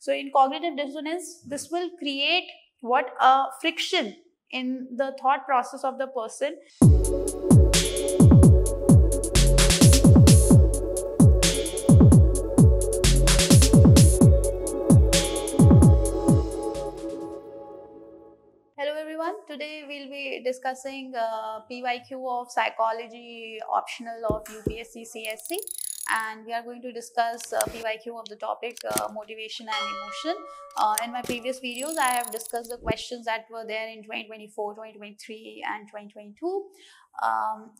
So in cognitive dissonance, this will create what a friction in the thought process of the person. Hello everyone, today we'll be discussing PYQ of psychology optional of UPSC CSC, and we are going to discuss PYQ of the topic motivation and emotion. In my previous videos, I have discussed the questions that were there in 2024, 2023 and 2022.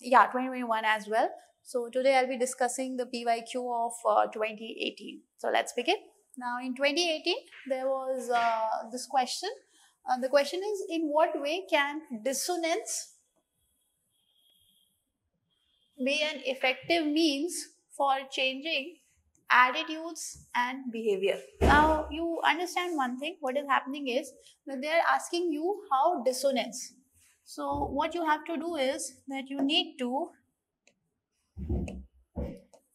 2021 as well. So today I'll be discussing the PYQ of 2018. So let's begin. Now in 2018, there was this question. The question is, in what way can dissonance be an effective means for changing attitudes and behavior? Now, you understand one thing, what is happening is that they are asking you how dissonance. So, what you have to do is that you need to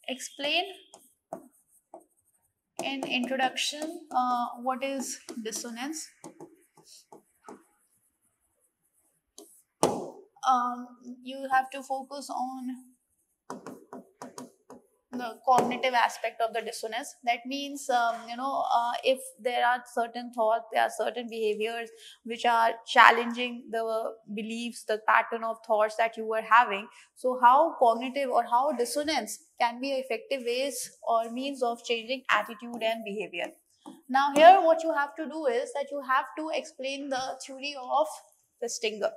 explain in introduction what is dissonance. You have to focus on the cognitive aspect of the dissonance. That means, if there are certain thoughts, there are certain behaviors which are challenging the beliefs, the pattern of thoughts that you were having. So how cognitive or how dissonance can be effective ways or means of changing attitude and behavior. Now here what you have to do is that you have to explain the theory of Festinger.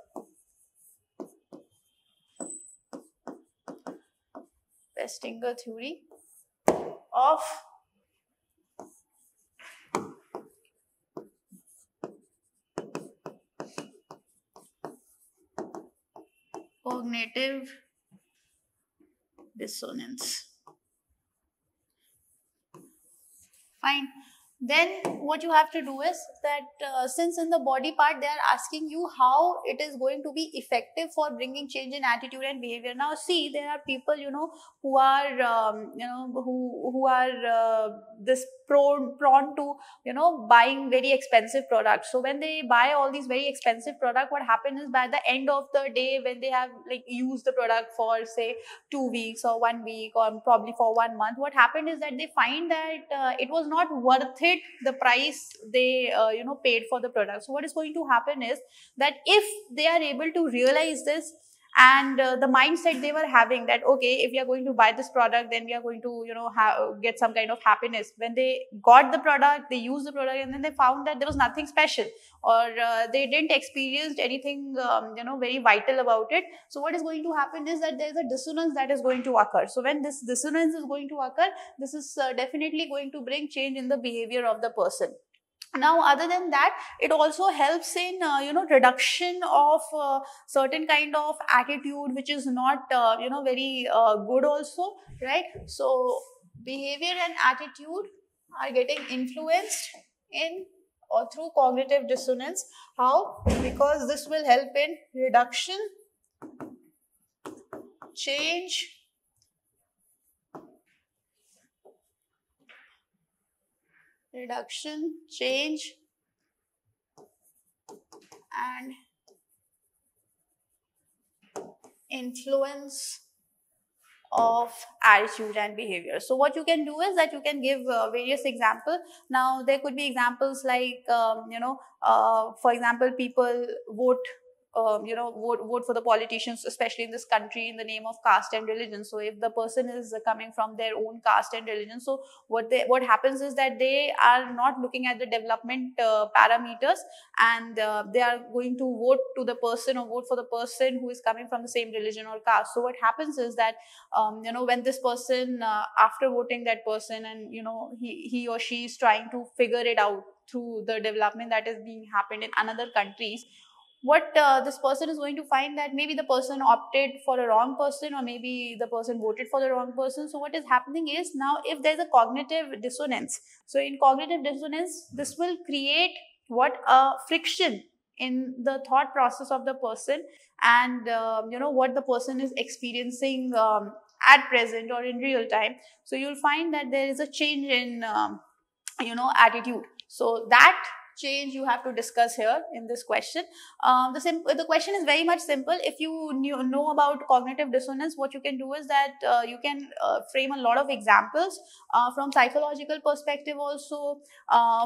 Festinger theory of cognitive dissonance. Fine. Then what you have to do is that since in the body part they are asking you how it is going to be effective for bringing change in attitude and behavior. Now see, there are people who are who are this prone to buying very expensive products. So when they buy all these very expensive products, what happens is by the end of the day, when they have used the product for say 2 weeks or 1 week or probably for 1 month, what happened is that they find that it was not worth it, the price they paid for the product. So what is going to happen is that if they are able to realize this and the mindset they were having that okay, if we are going to buy this product, then we are going to get some kind of happiness. When they got the product, they used the product, and then they found that there was nothing special, or they didn't experience anything very vital about it. So what is going to happen is that there is a dissonance that is going to occur. So when this dissonance is going to occur, this is definitely going to bring change in the behavior of the person. Now, other than that, it also helps in reduction of certain kind of attitude which is not very good also, right? So behavior and attitude are getting influenced in or through cognitive dissonance. How? Because this will help in reduction, change, and influence of attitude and behavior. So what you can do is that you can give various examples. Now there could be examples like for example, people vote vote for the politicians, especially in this country, in the name of caste and religion. So if the person is coming from their own caste and religion, so what happens is that they are not looking at the development parameters, and they are going to vote to the person or vote for the person who is coming from the same religion or caste. So what happens is that when this person after voting that person, and he or she is trying to figure it out through the development that is being happened in another countries, what this person is going to find that maybe the person opted for a wrong person, or maybe the person voted for the wrong person. So what is happening is, now if there's a cognitive dissonance, so in cognitive dissonance, this will create what a friction in the thought process of the person, and what the person is experiencing at present or in real time. So you'll find that there is a change in attitude. So that change you have to discuss here in this question. The question is very much simple. If you know about cognitive dissonance, what you can do is that you can frame a lot of examples from psychological perspective also,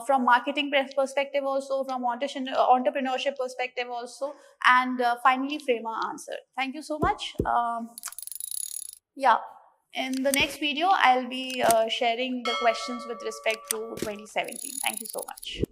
from marketing perspective also, from entrepreneurship perspective also, and finally frame an answer. Thank you so much. Yeah. In the next video, I'll be sharing the questions with respect to 2017. Thank you so much.